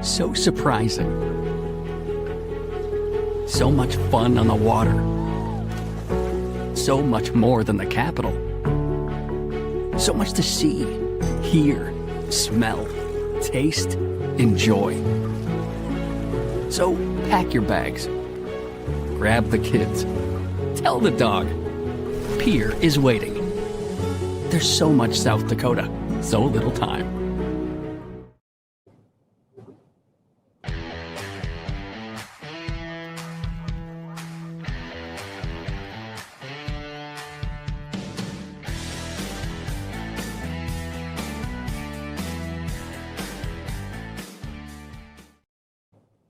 So surprising. So much fun on the water. So much more than the capital. So much to see, hear, smell, taste, enjoy. So pack your bags. Grab the kids. Tell the dog. Pier is waiting. There's so much South Dakota, so little time.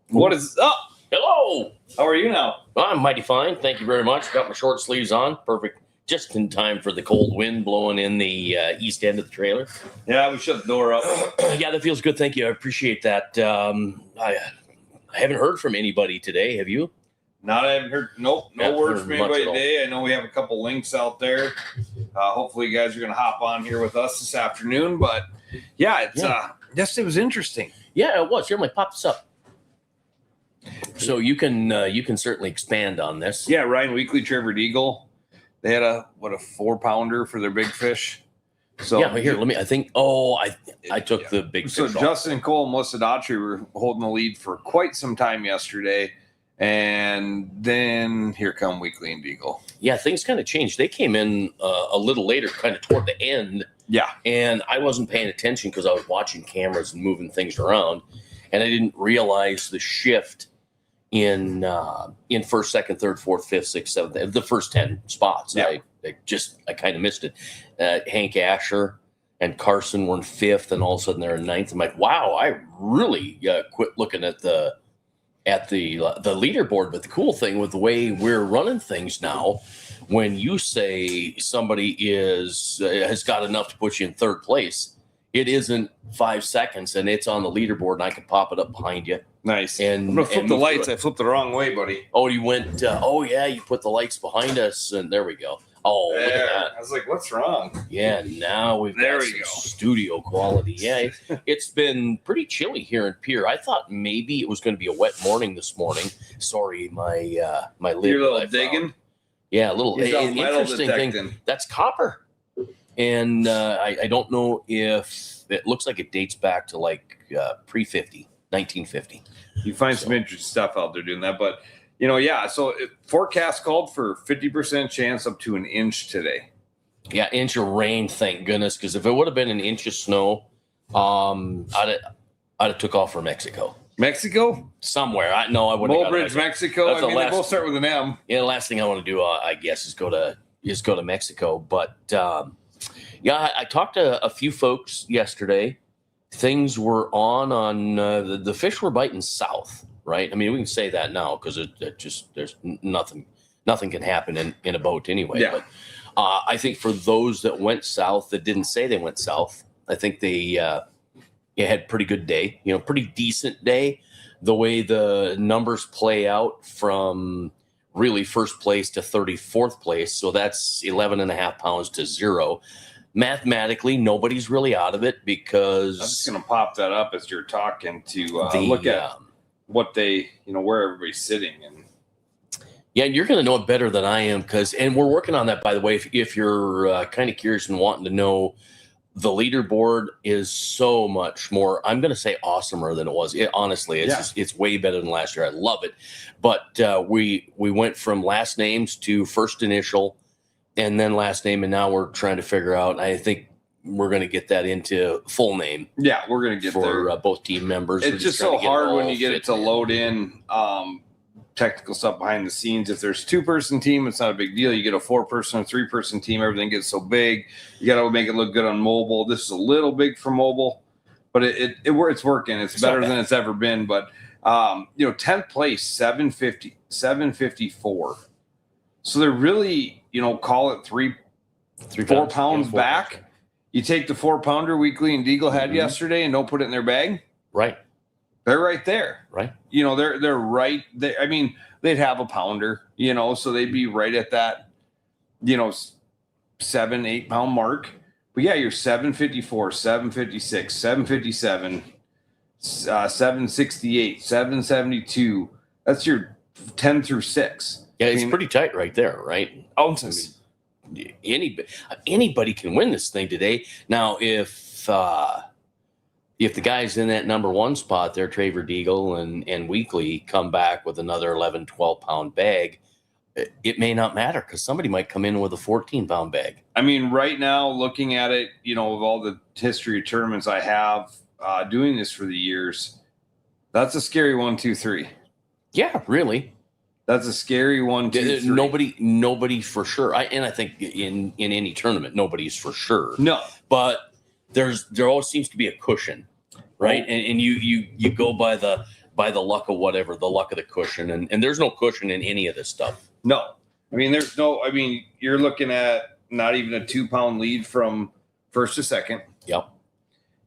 What is up? Hello. How are you now? I'm mighty fine. Thank you very much. Got my short sleeves on. Perfect. Just in time for the cold wind blowing in the east end of the trailer. Yeah, we shut the door up. Yeah, that feels good. Thank you. I appreciate that. I haven't heard from anybody today. Have you? I haven't heard. Nope, no Haven't words heard from anybody much at all. today. I know we have a couple links out there. Hopefully, you guys are going to hop on here with us this afternoon. But yeah, it's just it was interesting. Yeah, it was. Here, let me pop this up. So you can certainly expand on this. Yeah, Ryan Weekly, Trevor Eagle. They had a 4-pounder for their big fish. So Yeah, here. Let me. I think. Oh, I took the big. So fish off. Justin and Cole and Melissa Daughtry were holding the lead for quite some time yesterday, and then here come Weekly and Eagle. Yeah, things kind of changed. They came in a little later, kind of toward the end. Yeah, And I wasn't paying attention because I was watching cameras and moving things around, and I didn't realize the shift in first, second, third, fourth, fifth, sixth, seventh, the first 10 spots. Yeah. I kind of missed it. Hank Asher and Carson were in fifth, and all of a sudden they're in ninth. I'm like, wow, I really quit looking at the leaderboard. But the cool thing with the way we're running things now, when you say somebody has got enough to put you in third place, it isn't 5 seconds and it's on the leaderboard and I can pop it up behind you. nice. And I'm gonna flip and the move lights. through I flipped the wrong way, buddy. Oh, you went. Oh yeah, you put the lights behind us, and there we go. Oh, look at There. that. I was like, "What's wrong?" Yeah, now we've There got we some go. studio quality. Yeah, it's been pretty chilly here in Pier. I thought maybe it was going to be a wet morning this morning. Sorry, my lid. Your that little I found. digging. Yeah, a little He's an metal interesting thing. detecting. That's copper, and I don't know if it looks like it dates back to like pre-50, 1950. You find some interesting stuff out there doing that, but yeah. So forecast called for 50% chance up to an inch today. Yeah, inch of rain, thank goodness, because if it would have been an inch of snow, I'd have took off for Mexico. Mexico, Somewhere. I wouldn't have. Mulbridge, Mexico. That's I the mean, they last- both start with an M. Yeah, the last thing I want to do, I guess, is go to Mexico. But yeah, I talked to a few folks yesterday. Things were on the fish were biting south, right? I mean, we can say that now because it just there's nothing can happen in a boat anyway. Yeah. But I think for those that went south that didn't say they went south, I think they had pretty good day, pretty decent day. The way the numbers play out from really first place to 34th place. So that's 11 and a half pounds to 0. Mathematically, nobody's really out of it because I'm just going to pop that up as you're talking to the, look at what they, where everybody's sitting. And yeah, you're going to know it better than I am and we're working on that, by the way. If you're kind of curious and wanting to know, the leaderboard is so much more, I'm going to say awesomer than it was. Honestly, it's way better than last year. I love it. But we went from last names to first initial and then last name. And now we're trying to figure out, I think we're going to get that into full name. Yeah, we're going to get for there. Both team members. We're It's just trying so to get it hard when all you get it fit to in. load in technical stuff behind the scenes. If there's 2-person team, it's not a big deal. You get a 4-person or 3-person team, everything gets so big. You got to make it look good on mobile. This is a little big for mobile, but it's working. It's better than it's ever been. But 10th place, 754. So they're really, call it 4 pounds back. You take the 4-pounder Weekly and Deagle had yesterday and don't put it in their bag. Right. They're right there. Right. They're right there. I mean, they'd have a pounder, so they'd be right at that, 7-8 pound mark. But yeah, you're 754, 756, 757, 768, 772. That's your 10 through 6. Yeah, it's pretty tight right there, right? Ounces. Anybody can win this thing today. Now, if the guys in that number one spot there, Traver Deagle and Weekly, come back with another 11, 12-pound bag, it may not matter because somebody might come in with a 14-pound bag. I mean, right now, looking at it, with all the history of tournaments I have doing this for the years, that's a scary 1, 2, 3. Yeah, really. That's a scary 1, 2, 3. Nobody for sure. I think in any tournament, nobody's for sure. No, but there always seems to be a cushion, right? And you go by the luck of whatever, the luck of the cushion, and there's no cushion in any of this stuff. No, I mean you're looking at not even a 2-pound lead from first to second. Yep.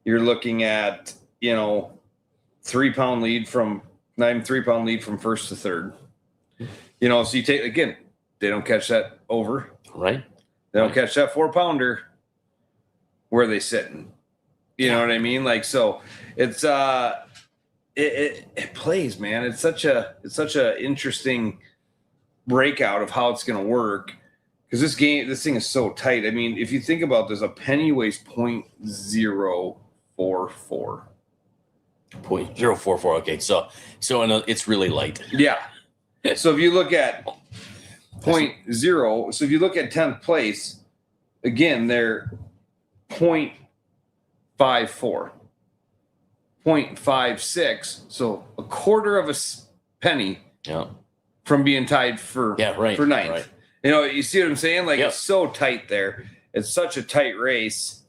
You're looking at 3-pound lead from not even 3-pound lead from first to third. So you take, again, they don't catch that over. Right. They don't catch that 4-pounder. Where are they sitting? You know what I mean? Like, so it's it plays, man. It's such a interesting breakout of how it's going to work, because this thing is so tight. I mean, if you think about this, a penny weighs 0.044. 0.044. Okay, so it's really light. Yeah. So if you look at 0.0, so if you look at 10th place, again, they're 0.54, 0.56, so a quarter of a penny. Yeah. From being tied for ninth. Right. You see what I'm saying? Like, yep. It's so tight there. It's such a tight race.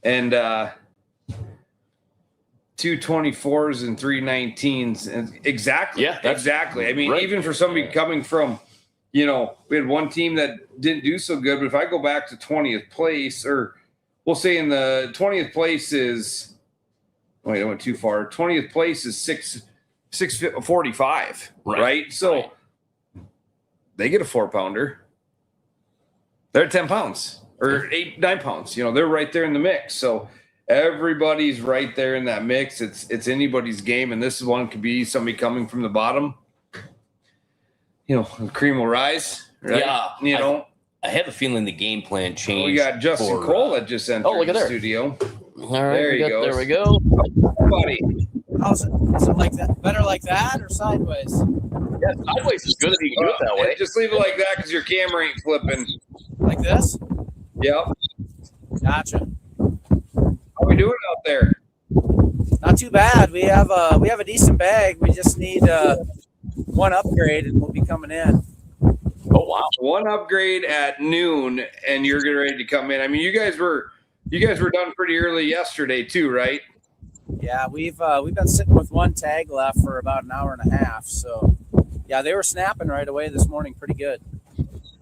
And 2 24s and 3 19s. And exactly. Yeah, exactly. I mean, right. Even for somebody coming from, we had one team that didn't do so good, but if I go back to 20th place, or we'll say in the 20th place is, I went too far. 20th place is 645, right? So, right. They get a 4-pounder. They're 10 pounds or 8, 9 pounds. They're right there in the mix. So everybody's right there in that mix. It's anybody's game. And this one could be somebody coming from the bottom. The cream will rise. Right? Yeah. I have a feeling the game plan changed. We got Justin Cole that just entered the studio. All right. There you go. There we go. Buddy. How's it? Is it like that? Better like that or sideways? Yeah, sideways is good if you can do it that way. Just leave it like that because your camera ain't flipping. Like this? Yep. Gotcha. How we doing out there? Not too bad. We have a decent bag. We just need one upgrade and we'll be coming in. Oh wow! One upgrade at noon, and you're getting ready to come in. I mean, you guys were done pretty early yesterday too, right? Yeah, we've been sitting with one tag left for about an hour and a half. So, yeah, they were snapping right away this morning, pretty good.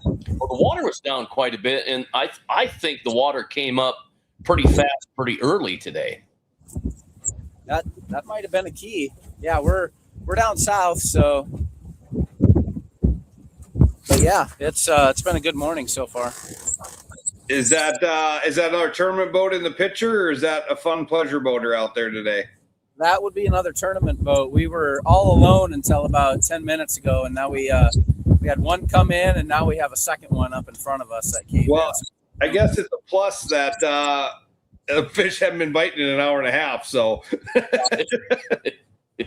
Well, the water was down quite a bit, and I think the water came up pretty fast, pretty early today. That might have been a key. Yeah, we're down south, so. But yeah, it's been a good morning so far. Is that another tournament boat in the picture, or is that a fun pleasure boater out there today? That would be another tournament boat. We were all alone until about 10 minutes ago, and now we had one come in, and now we have a second one up in front of us that came in. Well, I guess it's a plus that the fish haven't been biting in an hour and a half. So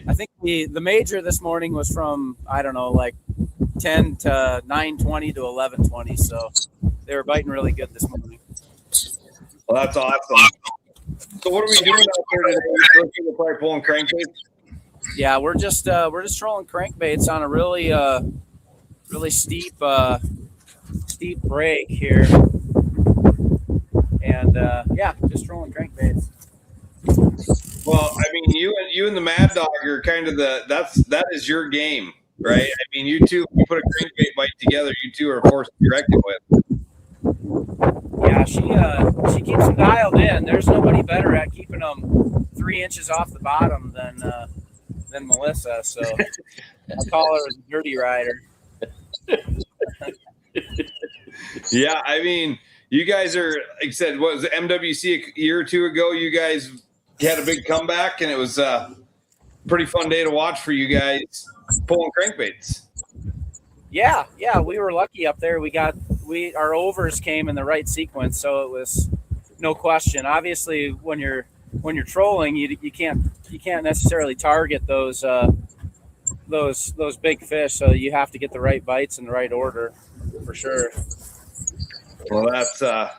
I think the major this morning was from, I don't know, like 10 to 9:20 to 11:20. So they were biting really good this morning. Well, that's awesome. So what are we doing out there today? We're probably pulling crankbaits. Yeah, we're just trolling crankbaits on a really steep break here, and just trolling crankbaits. Well, I mean, you and the Mad Dog are kind of that is your game, right? I mean, you two, if you put a crankbait bite together, you two are a force to be reckoned with. Yeah, she keeps them dialed in. There's nobody better at keeping them 3 inches off the bottom than Melissa. So I call her a dirty rider. Yeah, I mean, you guys are, like I said, what was it, MWC a year or two ago? You guys had a big comeback, and it was pretty fun day to watch for you guys pulling crankbaits. Yeah, we were lucky up there. Our overs came in the right sequence, so it was no question. Obviously, when you're trolling, you can't necessarily target those big fish, so you have to get the right bites in the right order for sure. Well, that's the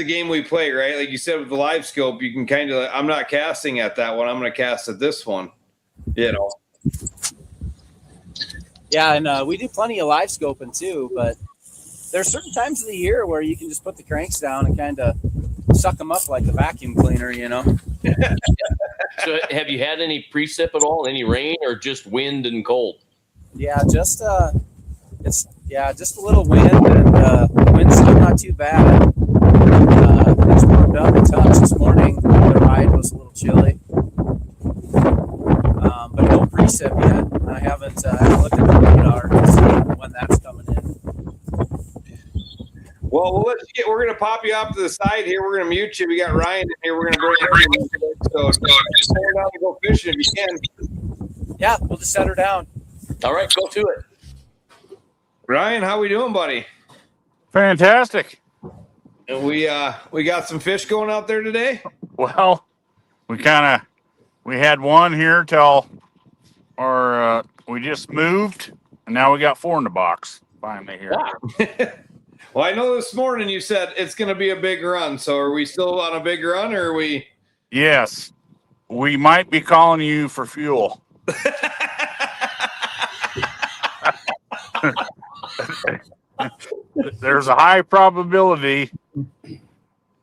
game we play, right? Like you said with the live scope, you can kind of, I'm not casting at that one. I'm going to cast at this one, you know. Yeah, and we do plenty of live scoping too, but there's certain times of the year where you can just put the cranks down and kind of suck them up like a vacuum cleaner, you know. So have you had any precip at all? Any rain or just wind and cold? Yeah, just just a little wind, and the wind's still not too bad. It's warmed up a touch this morning. The ride was a little chilly, but no precip yet. I haven't looked at the radar to see when that's coming in. Well, we're going to pop you off to the side here. We're going to mute you. We got Ryan in here. We're going to bring him in. So just hold down and go fishing if you can. Yeah, we'll just set her down. All right, go to it. Ryan, how we doing, buddy? Fantastic. And we got some fish going out there today. Well, we had one here till we just moved, and now we got 4 in the box finally here. Wow. Well, I know this morning you said it's going to be a big run. So are we still on a big run, or are we? Yes, we might be calling you for fuel. There's a high probability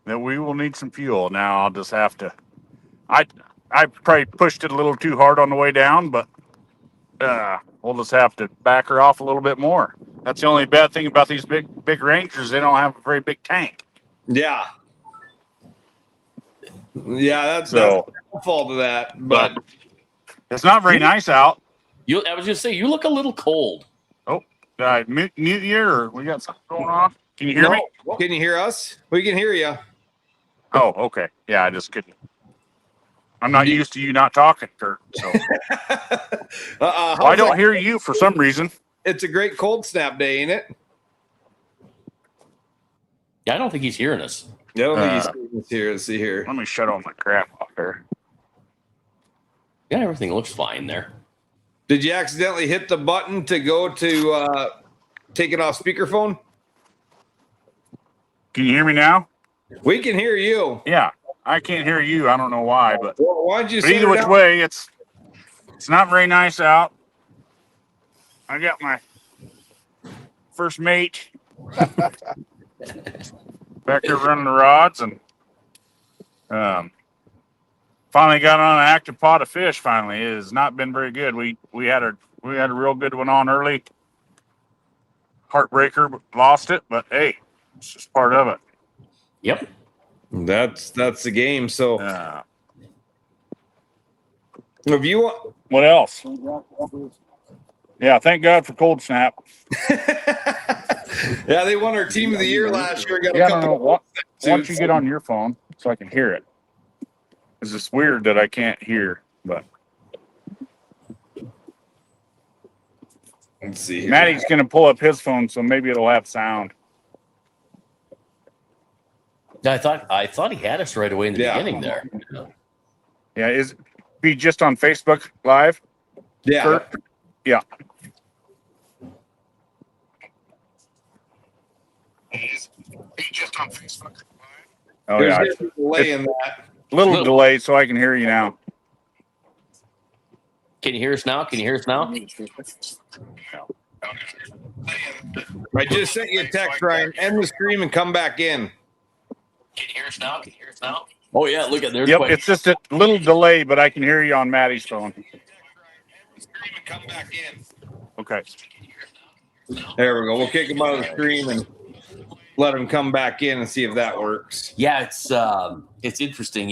that we will need some fuel. Now I'll just have to. I probably pushed it a little too hard on the way down, but we'll just have to back her off a little bit more. That's the only bad thing about these big Rangers. They don't have a very big tank. Yeah. Yeah, that's fault of that. But it's not very nice out. I was just saying, you look a little cold. Oh, did I mute you, or we got something going on? Can you hear me? Can you hear us? We can hear you. Oh, okay. Yeah, I just couldn't. I'm not used to you not talking, Kurt. So I don't hear you for some reason. It's a great cold snap day, ain't it? Yeah, I don't think he's hearing us. I don't think he's here. Let's see here. Let me shut all my crap off there. Yeah, everything looks fine there. Did you accidentally hit the button to go to take it off speakerphone? Can you hear me now? We can hear you. Yeah, I can't hear you. I don't know why, but Why'd you either which way, it's not very nice out. I got my first mate back there running the rods, and finally got on an active pot of fish. Finally, it has not been very good. We had a real good one on early. Heartbreaker, but lost it, but hey, it's just part of it. Yep. That's the game. So if you want, what else? Yeah, thank God for Cold Snap. Yeah, they won our team of the year last year. Got a Yeah, couple. why don't you get on your phone so I can hear it? It's just weird that I can't hear, but Let's see here. Maddie's going to pull up his phone, so maybe it'll have sound. I thought he had us right away in the beginning there. Yeah, is it be just on Facebook Live? Yeah. Kurt? Yeah. Just on Facebook Live. Oh yeah, There's a delay in that. little delay, so I can hear you now. Can you hear us now? I just sent you a text, Ryan. End the stream and come back in. Can you hear us now? Oh yeah, look at there. Yep, it's just a little delay, but I can hear you on Maddie's phone. Come back in. Okay. There we go. We'll kick him out of the stream and let him come back in and see if that works. Yeah, it's interesting.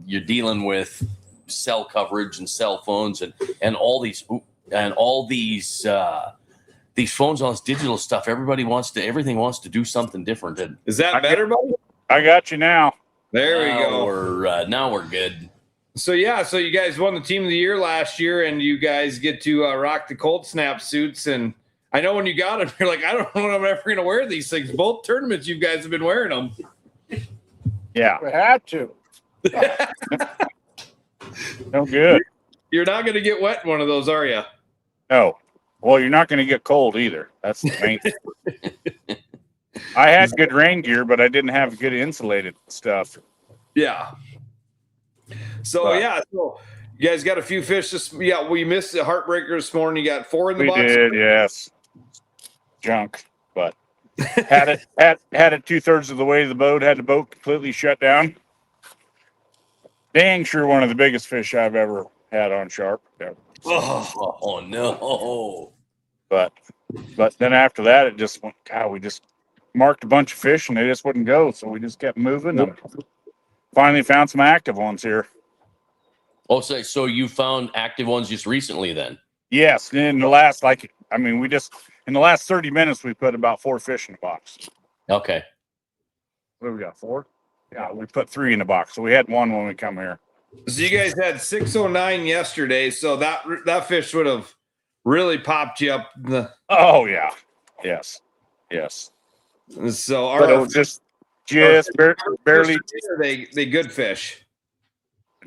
You're dealing with cell coverage and cell phones and all these phones, all this digital stuff. Everything wants to do something different. Is that better, buddy? I got you now. There we go. Now we're good. So you guys won the team of the year last year, and you guys get to rock the cold snap suits. And I know when you got them, you're like, I don't know when I'm ever going to wear these things. Both tournaments, you guys have been wearing them. Yeah. We had to. No good. You're not going to get wet in one of those, are you? No. Well, you're not going to get cold either. That's the main thing. I had good rain gear, but I didn't have good insulated stuff. Yeah. So so you guys got a few fish. We missed the heartbreaker this morning. You got 4 in the We box. did, yes. Junk, but had it 2/3 of the way to the boat. Had the boat completely shut down. Dang sure one of the biggest fish I've ever had on Sharpe. Yeah. Oh no! But then after that, it just went. God, we just marked a bunch of fish and they just wouldn't go, so we just kept moving. And finally found some active ones here. Oh, so you found active ones just recently, then? Yes, in the last in the last 30 minutes we put about 4 fish in the box. Okay. What do we got? 4? Yeah, we put 3 in the box, so we had 1 when we come here. So you guys had 609 yesterday. So that fish would have really popped you up. Oh yeah, yes. So But it was just barely. They good fish.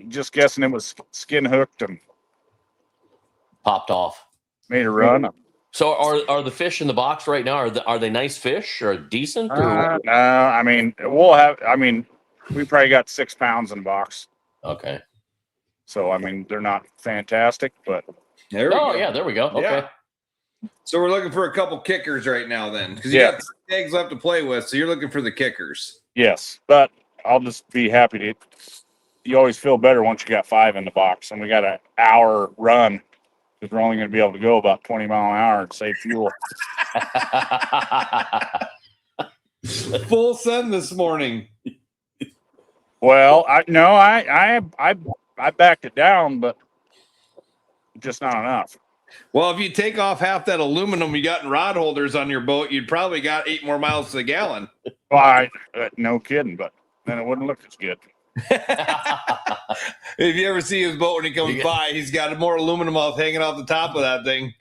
Just guessing it was skin hooked and Popped off. made a run. So are the fish in the box right now? Are they nice fish or decent? Or We probably got 6 pounds in the box. okay. So they're not fantastic, but There we go. Yeah, there we go. Okay. Yeah. So we're looking for a couple kickers right now, then, because you Yeah. got 3 eggs left to play with. So you're looking for the kickers. yes. But I'll just be happy to. You always feel better once you got 5 in the box, and we got an hour run because we're only going to be able to go about 20 mile an hour and save fuel. Full send this morning. Well, I backed it down, but just not enough. Well, if you take off half that aluminum you got in rod holders on your boat, you'd probably got 8 more miles to the gallon. Well, no kidding, but then it wouldn't look as good. If you ever see his boat when he comes by, he's got more aluminum hanging off the top of that thing.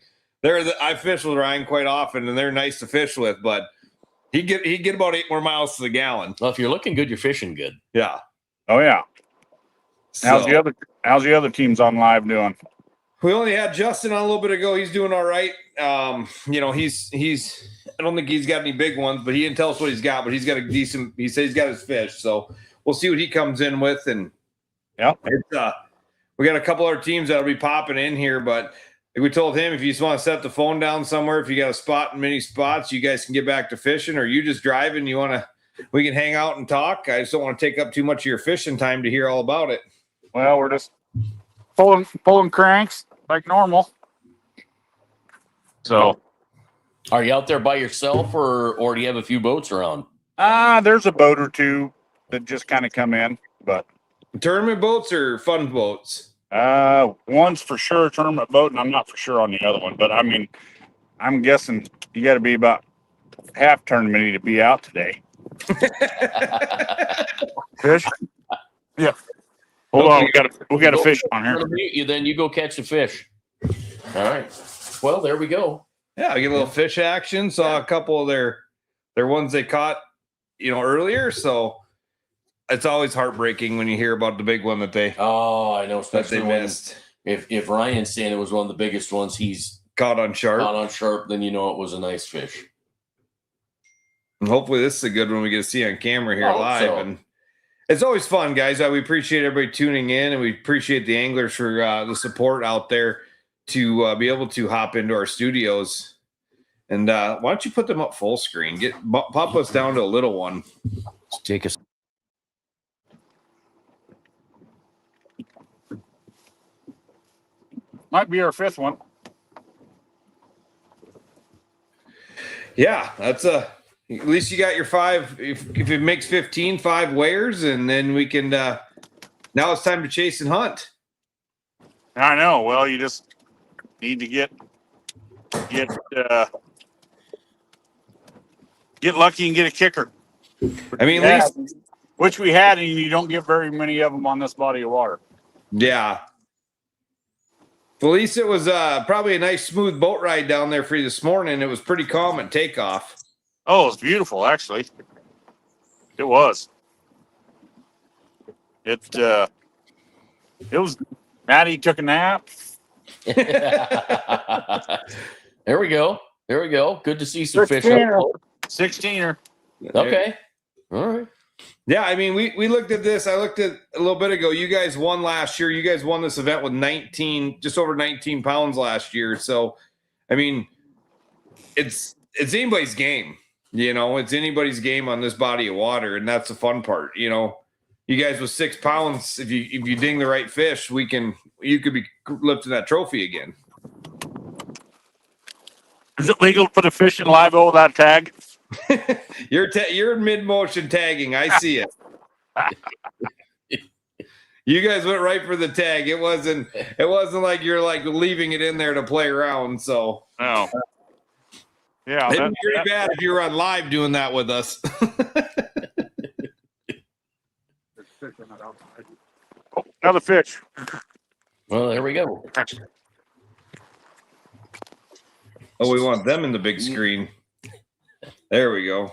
I fish with Ryan quite often, and they're nice to fish with, but he'd get about 8 more miles to the gallon. Well, if you're looking good, you're fishing good. Yeah. Oh yeah. How's So, the other teams on live doing? we only had Justin on a little bit ago. He's doing all right. He's I don't think he's got any big ones, but he didn't tell us what he's got, but he's got a decent, he says he's got his fish. So we'll see what he comes in with. And yeah, we got a couple other teams that'll be popping in here, but we told him if you just want to set the phone down somewhere, if you got a spot in many spots, you guys can get back to fishing, or you just driving, we can hang out and talk. I just don't want to take up too much of your fishing time to hear all about it. well, we're just pulling cranks like normal. So, Are you out there by yourself, or do you have a few boats around? there's a boat or two that just kind of come in, but Tournament boats or fun boats? one's for sure a tournament boat, and I'm not for sure on the other one. But I'm guessing you got to be about half tournament to be out today. Fish? Yeah. Hold on, we got a fish on here. Then you go catch the fish. All right. Well, there we go. Yeah, I get a little fish action. Saw a couple of their ones they caught, earlier. So it's always heartbreaking when you hear about the big one that they Oh, I know. Especially they when missed. if Ryan's saying it was one of the biggest ones he's Caught on Sharpe. caught on Sharpe, then you know it was a nice fish. And hopefully this is a good one we get to see on camera here I hope live. so. And it's always fun, guys. We appreciate everybody tuning in, and we appreciate the anglers for the support out there to be able to hop into our studios. And why don't you put them up full screen? Pop us down to a little one. Take us. Might be our 5th one. Yeah, that's at least you got your 5. If it makes 15, 5 weighers, and then we can. Now it's time to chase and hunt. I know. Well, you just need to get lucky and get a kicker. I mean, Yeah. at least Which we had, and you don't get very many of them on this body of water. Yeah. Well, at least it was probably a nice smooth boat ride down there for you this morning. It was pretty calm at takeoff. Oh, it was beautiful, actually. It was. It was. Maddie took a nap. There we go. There we go. Good to see some fish. 16er. Okay. All right. Yeah, I mean, we looked at this. I looked at a little bit ago. You guys won last year. You guys won this event with 19, just over 19 pounds last year. So, I mean, it's anybody's game. You know, it's anybody's game on this body of water, and that's the fun part. You know, you guys with 6 pounds, if you ding the right fish, you could be lifting that trophy again. Is it legal to put a fish in live oil without tag? You're in mid-motion tagging. I see it. You guys went right for the tag. It wasn't like you're like leaving it in there to play around. So no. Yeah, it'd be pretty bad if you were on live doing that with us. Oh, another fish. Well, there we go. Oh, we want them in the big screen. There we go.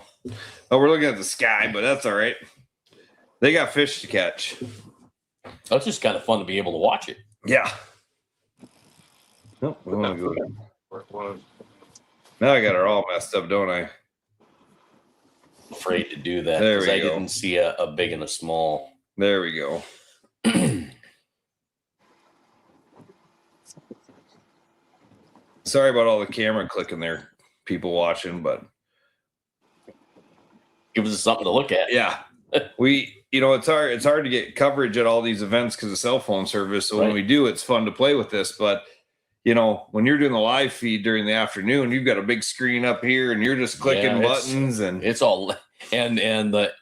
Oh, we're looking at the sky, but that's all right. They got fish to catch. Oh, it's just kind of fun to be able to watch it. Yeah. Oh, we want to go. Now I got her all messed up, don't I? Afraid to do that There because we I go. didn't see a big and a small. There we go. Sorry about all the camera clicking there, people watching, but Gives us something to look at. yeah, it's hard to get coverage at all these events because of cell phone service. So when we do, it's fun to play with this. But when you're doing the live feed during the afternoon, you've got a big screen up here and you're just clicking buttons and it's all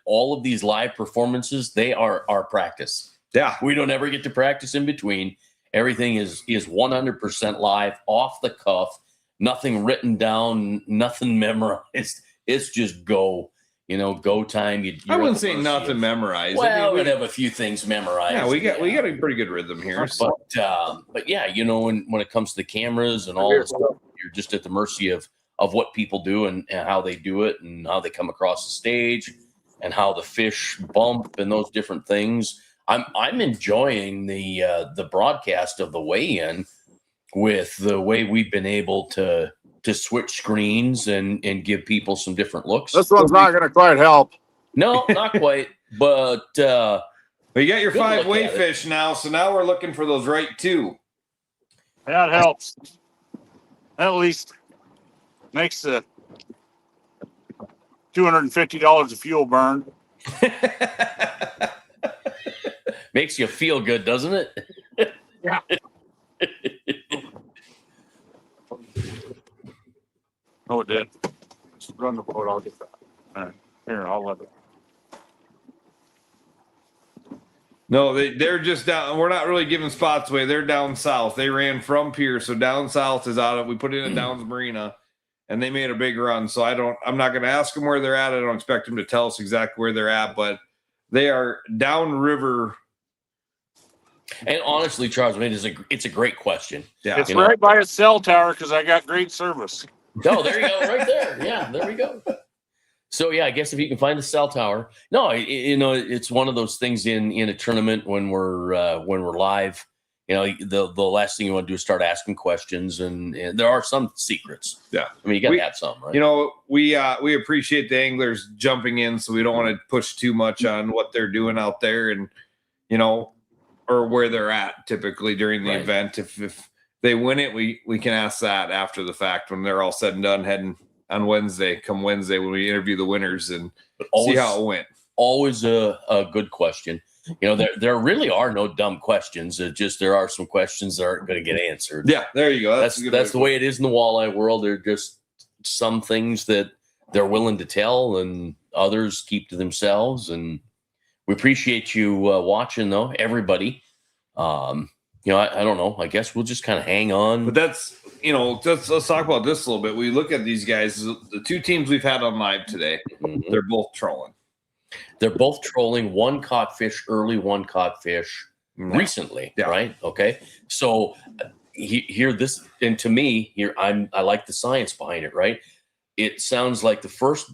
all of these live performances, they are our practice. yeah. We don't ever get to practice in between. Everything is 100% live, off the cuff, nothing written down, nothing memorized. It's just go. Go time. I wouldn't say nothing memorized. Well, we have a few things memorized. Yeah, we got a pretty good rhythm here. So. But yeah, when it comes to the cameras and all this stuff, you're just at the mercy of what people do and how they do it and how they come across the stage and how the fish bump and those different things. I'm enjoying the broadcast of the weigh-in with the way we've been able to switch screens and give people some different looks. This one's not going to quite help. No, not quite. But you got your good 5 look weight at it. fish now, so now we're looking for those right 2. That helps. At least makes the $250 of fuel burn. Makes you feel good, doesn't it? Yeah. Oh, it did. Just run the boat. I'll get that. All right. Here, I'll let it. No, they're just down. We're not really giving spots away. They're down south. They ran from Pier, so down south is out of. We put in a Downs Marina, and they made a big run. So I'm not going to ask them where they're at. I don't expect them to tell us exactly where they're at, but they are downriver. And honestly, Charles, it's a great question. Yeah, It's right by a cell tower because I got great service. No, there you go, right there. Yeah, there we go. So yeah, I guess if you can find the cell tower. No, it's one of those things in a tournament when we're live. The last thing you want to do is start asking questions, and there are some secrets. Yeah, I mean, you got to have some, right? We appreciate the anglers jumping in, so we don't want to push too much on what they're doing out there, and or where they're at typically during the event. If they win it, we can ask that after the fact when they're all said and done, heading on Wednesday when we interview the winners and see how it went. Always a good question. There really are no dumb questions. It's just there are some questions that aren't going to get answered. Yeah, there you go. That's the way it is in the walleye world. There are just some things that they're willing to tell and others keep to themselves. And we appreciate you watching, though, everybody. I don't know. I guess we'll just kind of hang on. But that's, let's talk about this a little bit. We look at these guys, the 2 teams we've had on live today, they're both trolling. They're both trolling. One caught fish early, one caught fish recently, Yeah. right? Okay. So here, this, and to me, here, I like the science behind it, right? It sounds like the first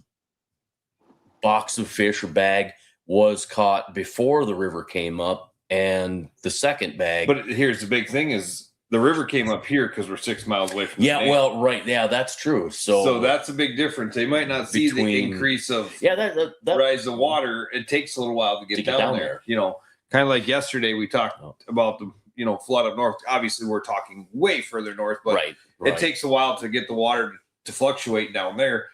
box of fish or bag was caught before the river came up, and the second bag. But here's the big thing: is the river came up here because we're 6 miles away from. Yeah, well, right, yeah, that's true. So that's a big difference. They might not see the increase of that rise of water. It takes a little while to get down there. You know, kind of like yesterday we talked about the flood up north. Obviously, we're talking way further north, but right. It takes a while to get the water to fluctuate down there.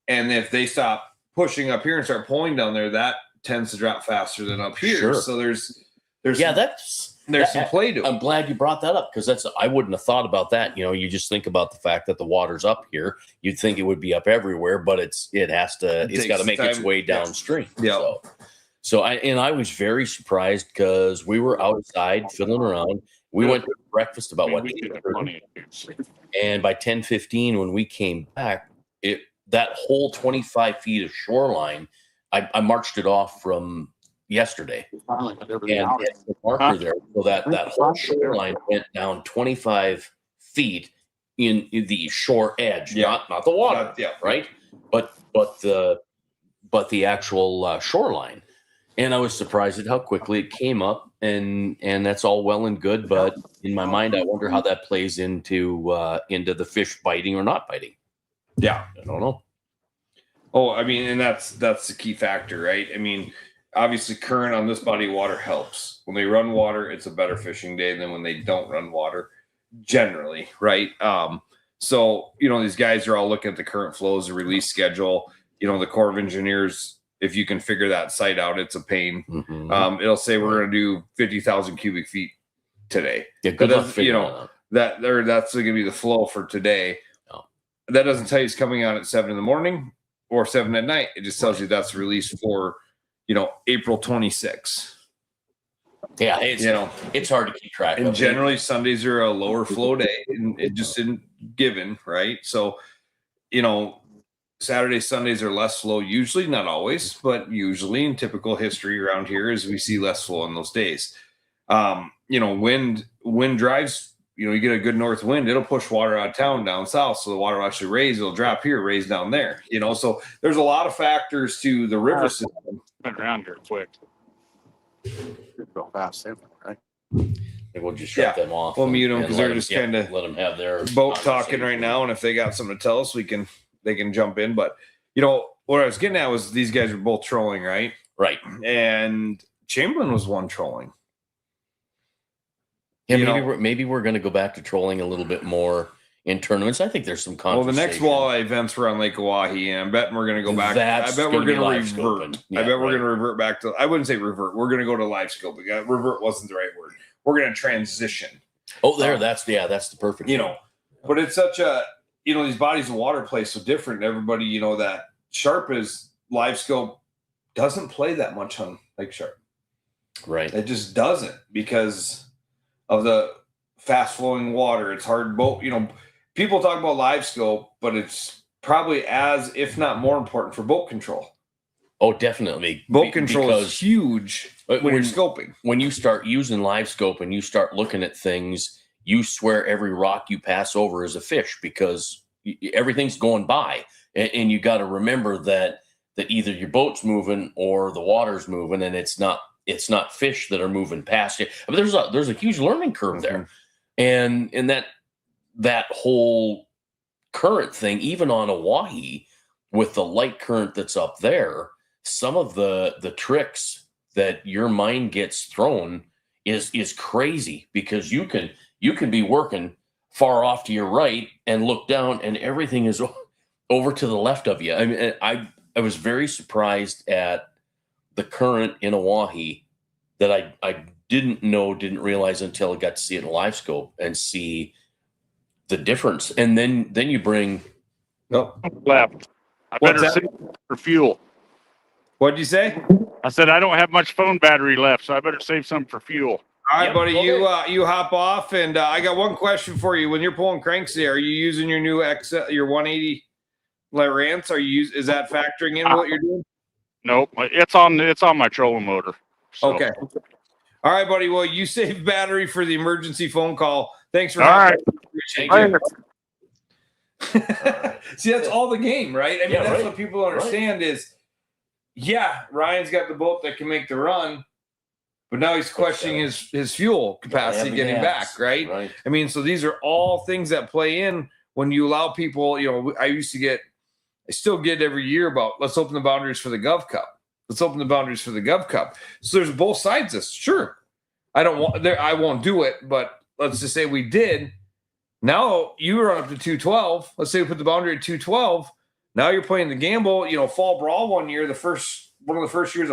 And if they stop pushing up here and start pulling down there, that tends to drop faster than up here. Sure. So there's some play to it. I'm glad you brought that up, because I wouldn't have thought about that. You just think about the fact that the water's up here. You'd think it would be up everywhere, but it's got to make its way downstream. Yeah. So I was very surprised, because we were outside fiddling around. We went to breakfast about and by 10:15 when we came back, that whole 25 feet of shoreline, I marched it off from yesterday, and the marker there, so that whole shoreline went down 25 feet in the shore edge, not the water, right? But the actual shoreline. And I was surprised at how quickly it came up, and that's all well and good. But in my mind, I wonder how that plays into the fish biting or not biting. Yeah, I don't know. Oh, I mean, and that's the key factor, right? I mean, obviously, current on this body of water helps. When they run water, it's a better fishing day than when they don't run water, generally, right? So these guys are all looking at the current flows, the release schedule. The Corps of Engineers, if you can figure that site out, it's a pain. Mm-hmm. It'll say we're going to do 50,000 cubic feet today. Yeah, good luck figuring that's going to be the flow for today. Oh. That doesn't tell you it's coming out at 7 in the morning or 7 at night. It just tells you that's released for, April 26. Yeah, it's hard to keep track of. And generally Sundays are a lower flow day, and it just isn't given, right? So, Saturday, Sundays are less flow, usually, not always, but usually. In typical history around here is we see less flow on those days. Wind drives, you get a good north wind, it'll push water out of town down south. So the water will actually raise, it'll drop here, raise down there, so there's a lot of factors to the river system. Been around here quick. Real fast, right? We'll just shut them off. We'll mute them because they're just kind of let them have their boat talking right now. And if they got something to tell us, they can jump in. But, what I was getting at was these guys were both trolling, right? Right. And Chamberlain was one trolling. Yeah, maybe we're going to go back to trolling a little bit more in tournaments. I think there's some conversation. Well, the next walleye events were on Lake Oahe, and I'm betting we're going to go back. I bet we're going to revert. Yeah, I bet we're going to revert back to. I wouldn't say revert. We're going to go to live scoping. Revert wasn't the right word. We're going to transition. Oh, that's the perfect. But it's such a these bodies of water play so different. Everybody that Sharpe is live scope doesn't play that much on Lake Sharpe. Right. It just doesn't because of the fast flowing water. It's hard boat. People talk about live scope, but it's probably as, if not more important for boat control. Oh, definitely. Boat control is huge when you're scoping. When you start using live scope and you start looking at things, you swear every rock you pass over is a fish because everything's going by. And you got to remember that either your boat's moving or the water's moving, and it's not fish that are moving past you. I mean, there's a huge learning curve there. And that whole current thing, even on Oahe, with the light current that's up there, some of the tricks that your mind gets thrown is crazy because you can be working far off to your right and look down and everything is over to the left of you. I mean, I was very surprised at the current in Oahe that I didn't realize until I got to see it in a live scope and see the difference. And then you bring left. I better save for fuel. What'd you say? I said I don't have much phone battery left, so I better save some for fuel. All right, buddy, you hop off, and I got one question for you. When you're pulling cranks there, are you using your new your 180 Lowrance? Is that factoring in what you're doing? Nope, it's on my trolling motor. So. Okay. All right, buddy. Well, you saved battery for the emergency phone call. Thanks for All right. Appreciate Thank you. See, that's all the game, right? I mean, that's what people don't understand is, yeah, Ryan's got the boat that can make the run, but now he's questioning his fuel capacity getting back, right? I mean, so these are all things that play in when you allow people, I still get every year about let's open the boundaries for the Gov Cup. Let's open the boundaries for the Gov Cup. So there's both sides of this. Sure. I won't do it, but let's just say we did. Now you run up to 212. Let's say we put the boundary at 212. Now you're playing the gamble. Fall brawl one year. One of the first years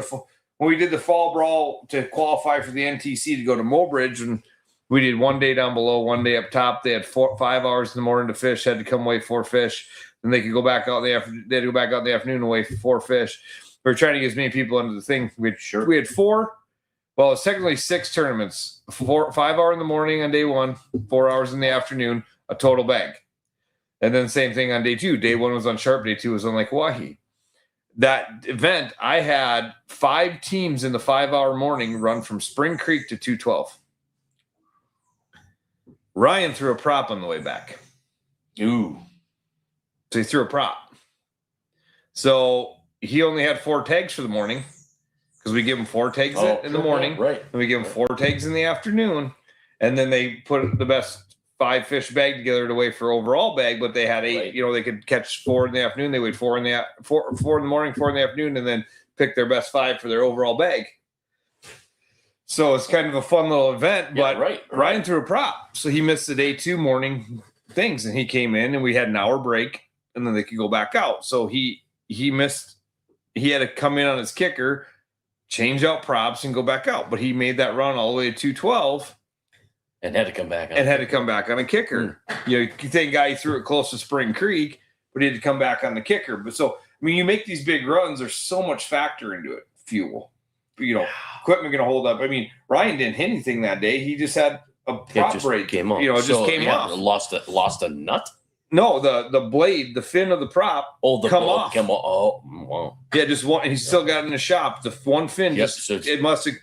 when we did the fall brawl to qualify for the NTC to go to Mobridge, and we did 1 day down below, 1 day up top. They had 5 hours in the morning to fish. Had to come weigh 4 fish. Then they could go back out. They had to go back out in the afternoon and weigh 4 fish. We were trying to get as many people into the thing. We had 4. Well, it's technically 6 tournaments. 5 hours in the morning on day 1, 4 hours in the afternoon, a total bag. And then same thing on day 2. Day 1 was on Sharpe. Day 2 was on Lake Hawaii. That event, I had 5 teams in the 5-hour morning run from Spring Creek to 212. Ryan threw a prop on the way back. Ooh. So he threw a prop. So he only had 4 tags for the morning because we give him 4 tags in the morning. Right. And we give him 4 tags in the afternoon. And then they put the best 5 fish bag together to weigh for overall bag, but they had 8, they could catch 4 in the afternoon. They weighed 4 in the morning, 4 in the afternoon, and then pick their best 5 for their overall bag. So it's kind of a fun little event, but Ryan threw a prop. So he missed the day 2 morning things, and he came in and we had an hour break and then they could go back out. So he missed, he had to come in on his kicker, change out props and go back out. But he made that run all the way to 212. And had to come back on a kicker. You think guy threw it close to Spring Creek, but he had to come back on the kicker. But so, I mean, you make these big runs, there's so much factor into it. Fuel, equipment going to hold up. I mean, Ryan didn't hit anything that day. He just had a prop break. Came off. It just came off. Lost a nut? No, the blade, the fin of the prop come off. Oh, wow. Yeah, just one. He's still got it in the shop. The one fin, it must have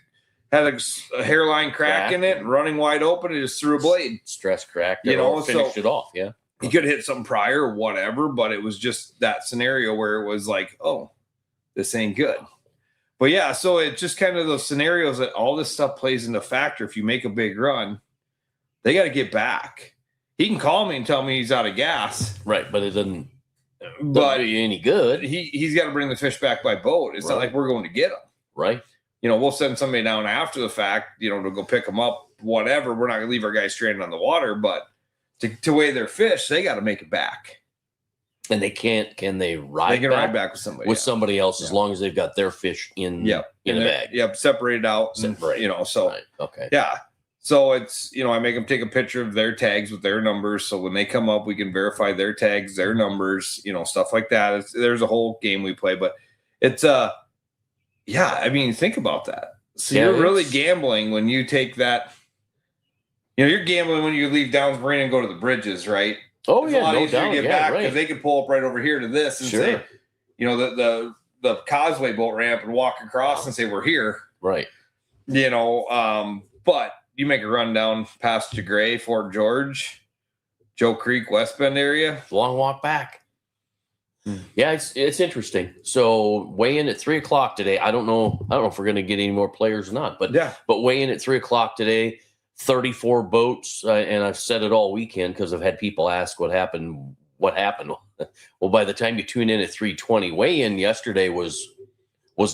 had a hairline crack in it, running wide open. It just threw a blade. Stress cracked it, finished it off, yeah. He could have hit something prior or whatever, but it was just that scenario where it was like, oh, this ain't good. But yeah, so it's just kind of those scenarios that all this stuff plays into factor. If you make a big run, they got to get back. He can call me and tell me he's out of gas. Right, but it doesn't do you any good. He's got to bring the fish back by boat. It's not like we're going to get them. Right. We'll send somebody down after the fact, to go pick them up, whatever. We're not going to leave our guys stranded on the water, but to weigh their fish, they got to make it back. And they can't, can they ride ride back with somebody somebody else as long as they've got their fish in a bag. Yep. Separated out. So, okay. Yeah. So it's, I make them take a picture of their tags with their numbers. So when they come up, we can verify their tags, their numbers, stuff like that. There's a whole game we play, but it's, think about that. So you're really gambling when you take that, you're gambling when you leave Downs Marina and go to the bridges, right? Oh, it's yeah. a lot No easier doubt. to get back because they can pull up right over here to this and say, the Causeway boat ramp and walk across and say, we're here. Right. But you make a run down past DeGray, Fort George, Joe Creek, West Bend area. Long walk back. Yeah, it's interesting. So weigh in at 3:00 today. I don't know if we're going to get any more players or not, but weigh in at 3:00 today. 34 boats, and I've said it all weekend because I've had people ask what happened. Well, by the time you tune in at 3:20, weigh in yesterday was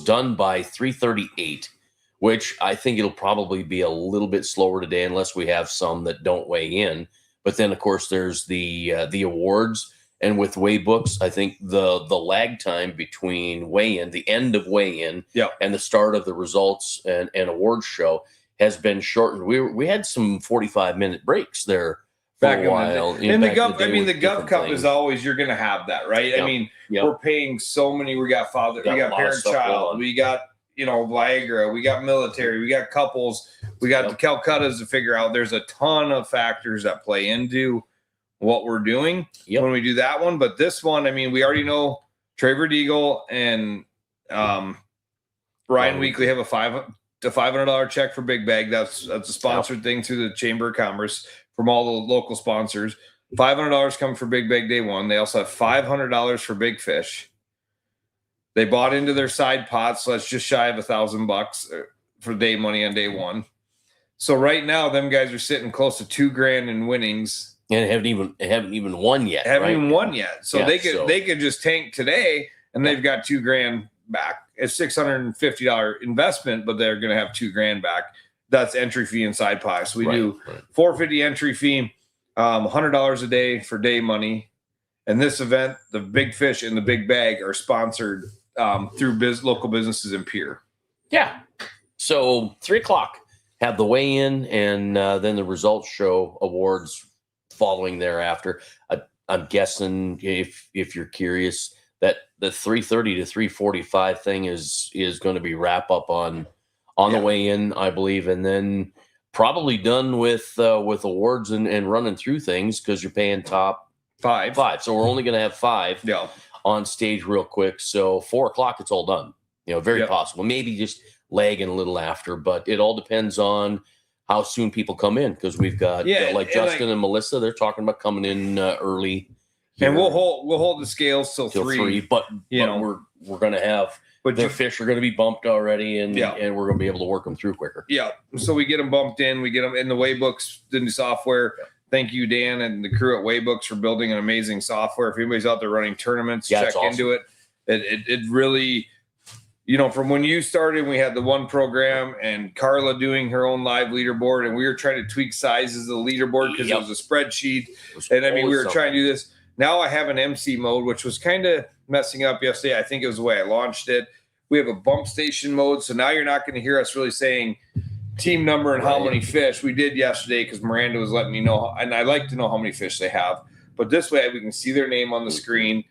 done by 3:38, which I think it'll probably be a little bit slower today unless we have some that don't weigh in. But then, of course, there's the awards. And with weigh books, I think the lag time between weigh-in, the end of weigh-in, and the start of the results and awards show has been shortened. We had some 45-minute breaks there for a while. And the Gov Cup is always, you're going to have that, right? Yep. I mean, we're paying so many. We got we got parent-child, we got Viagra, we got military, we got couples, we got the Calcuttas to figure out. There's a ton of factors that play into what we're doing when we do that one. But this one, I mean, we already know Trevor Deagle and Ryan Weekly have a 5 a $500 check for Big Bag. That's a sponsored thing through the Chamber of Commerce from all the local sponsors. $500 come for Big Bag day one. They also have $500 for Big Fish. They bought into their side pots, so that's just shy of $1,000 for day money on day one. So right now, them guys are sitting close to $2,000 in winnings, and haven't even won yet. Haven't right? even won yet. So Yeah, they could just tank today, and they've got $2,000 back. It's $650 investment, but they're going to have $2,000 back. That's entry fee and side pot. So we do $450 entry fee, $100 a day for day money. And this event, the Big Fish and the Big Bag are sponsored through local businesses in Pierre. Yeah. So 3:00 have the weigh in, and then the results show awards following thereafter. I'm guessing if you're curious that the 3:30 to 3:45 thing is going to be wrap up on the weigh in, I believe, and then probably done with awards and running through things because you're paying top five. So we're only going to have 5 on stage real quick. So 4:00 it's all done. Very possible. Maybe just lagging a little after, but it all depends on how soon people come in, because we've got like Justin and Melissa, they're talking about coming in early. And we'll hold the scales till 3. But we're going to have the fish are going to be bumped already, and we're going to be able to work them through quicker. Yeah. So we get them bumped in, we get them in the Waybooks, the new software. Thank you, Dan, and the crew at Waybooks for building an amazing software. If anybody's out there running tournaments, check into it. It really, from when you started, we had the one program and Carla doing her own live leaderboard, and we were trying to tweak sizes of the leaderboard because it was a spreadsheet. And we were trying to do this. Now I have an MC mode, which was kind of messing up yesterday. I think it was the way I launched it. We have a bump station mode. So now you're not going to hear us really saying team number and how many fish. We did yesterday because Miranda was letting me know, and I like to know how many fish they have. But this way we can see their name on the screen.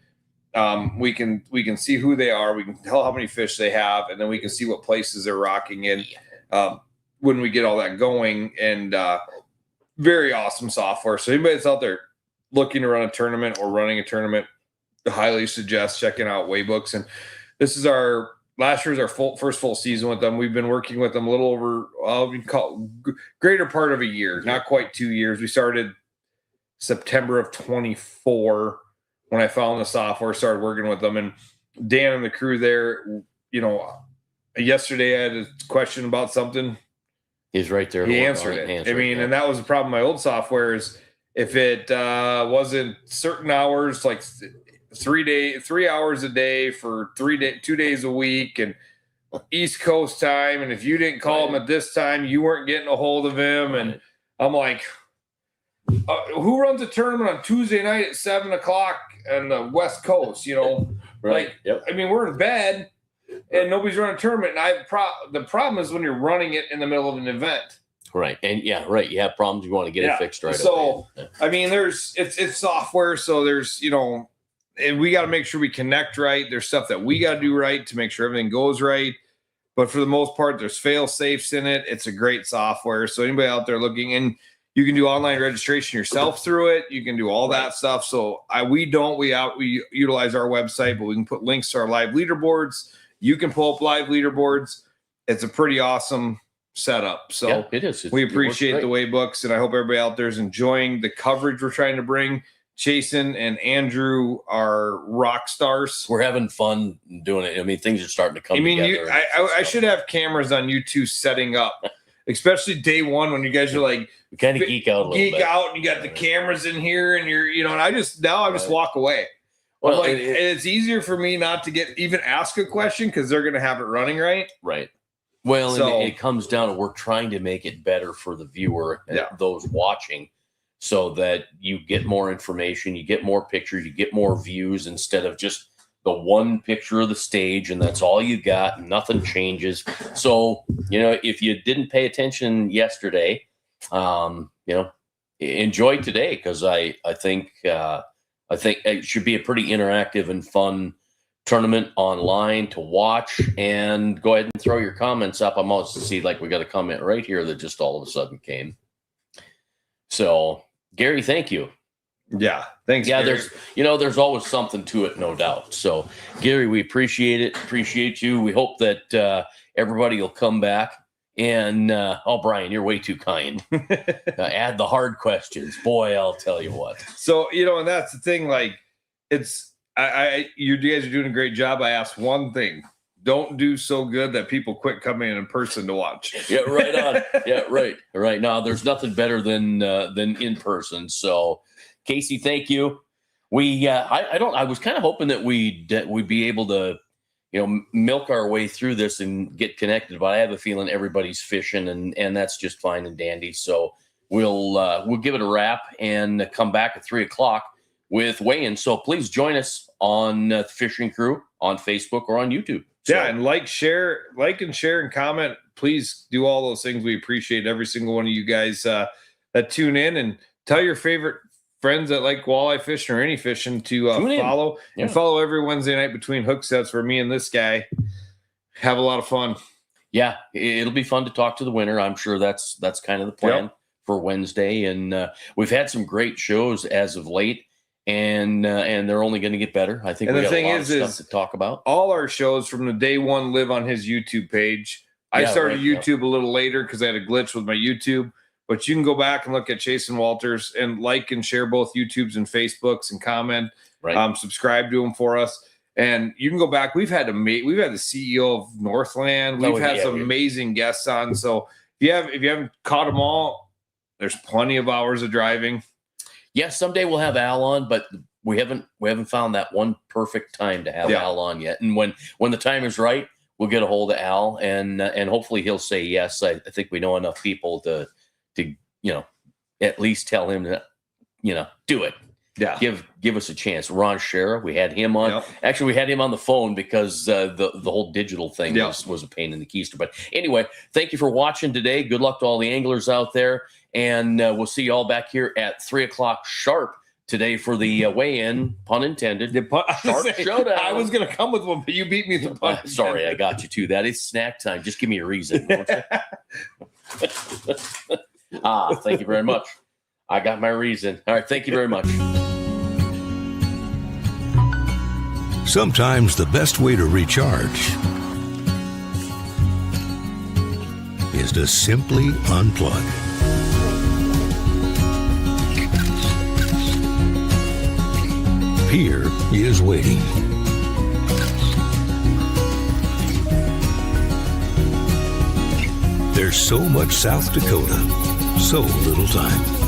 We can see who they are. We can tell how many fish they have, and then we can see what places they're rocking in when we get all that going. And very awesome software. So anybody that's out there looking to run a tournament or running a tournament, I highly suggest checking out Waybooks. And this is last year's our first full season with them. We've been working with them a little over greater part of a year, not quite 2 years. We started September of 24 when I found the software, started working with them. And Dan and the crew there, yesterday I had a question about something. He's right there. He answered it. And that was the problem with my old software is if it wasn't certain hours, like 3 hours a day for 2 days a week and East Coast time. And if you didn't call him at this time, you weren't getting a hold of him. And I'm like, who runs a tournament on Tuesday night at 7:00 on the West Coast? We're in bed and nobody's running a tournament. And the problem is when you're running it in the middle of an event. Right. And you have problems. You want to get it fixed right away. So, it's software. So there's, and we got to make sure we connect right. There's stuff that we got to do right to make sure everything goes right. But for the most part, there's fail safes in it. It's a great software. So anybody out there looking, and you can do online registration yourself through it. You can do all that stuff. So we utilize our website, but we can put links to our live leaderboards. You can pull up live leaderboards. It's a pretty awesome setup. So it is. We appreciate the Waybooks, and I hope everybody out there is enjoying the coverage we're trying to bring. Jason and Andrew are rock stars. We're having fun doing it. Things are starting to come together. I should have cameras on you two setting up, especially day one when you guys are like kind of geek out a little bit. And you got the cameras in here, and you're and I just walk away. Well, it's easier for me not to even ask a question because they're going to have it running right. Right. Well, and it comes down to we're trying to make it better for the viewer and those watching so that you get more information, you get more pictures, you get more views instead of just the one picture of the stage and that's all you got and nothing changes. So, if you didn't pay attention yesterday, enjoy today because I think it should be a pretty interactive and fun tournament online to watch. And go ahead and throw your comments up. I'm also see we got a comment right here that just all of a sudden came. So Gary, thank you. Yeah, thanks. Yeah, Gary. there's always something to it, no doubt. So Gary, we appreciate it. Appreciate you. We hope that everybody will come back. And Brian, you're way too kind. Add the hard questions, boy. I'll tell you what. So and that's the thing. Like, it's you guys are doing a great job. I asked one thing: don't do so good that people quit coming in person to watch. Yeah, right on. Yeah, right. Now, there's nothing better than in person. So, Casey, thank you. We I was kind of hoping that we'd be able to milk our way through this and get connected, but I have a feeling everybody's fishing, and that's just fine and dandy. So we'll give it a wrap and come back at 3:00 with weigh-in. So please join us on the Fishing Crew on Facebook or on YouTube. So, yeah, and like and share and comment. Please do all those things. We appreciate every single one of you guys that tune in, and tell your favorite friends that like walleye fishing or any fishing to follow. Yeah. And follow every Wednesday night between hook sets where me and this guy have a lot of fun. Yeah, it'll be fun to talk to the winner. I'm sure that's kind of the plan for Wednesday. And we've had some great shows as of late, and they're only going to get better. I think we got a lot of stuff to talk about. All our shows from the day one live on his YouTube page. I started YouTube a little later because I had a glitch with my YouTube. But you can go back and look at Chase and Walters and like and share both YouTubes and Facebooks and comment. Right. Subscribe to them for us. And you can go back. We've had the CEO of Northland. We've had some amazing guests on. So if you haven't caught them all, there's plenty of hours of driving. Yeah, someday we'll have Al on, but we haven't found that one perfect time to have Al on yet. And when the time is right, we'll get a hold of Al, and hopefully he'll say yes. I think we know enough people to at least tell him to do it. Yeah, give us a chance. Ron Shera, we had him on. Yep. Actually, we had him on the phone because the whole digital thing was a pain in the keister. But anyway, thank you for watching today. Good luck to all the anglers out there, and we'll see you all back here at 3:00 sharp today for the weigh-in, pun intended. Sharpe Showdown. I was going to come with one, but you beat me to the pun. Sorry, I got you too. That is snack time. Just give me a reason, won't you? Thank you very much. I got my reason. All right, thank you very much. Sometimes the best way to recharge is to simply unplug. Pier is waiting. There's so much South Dakota, so little time.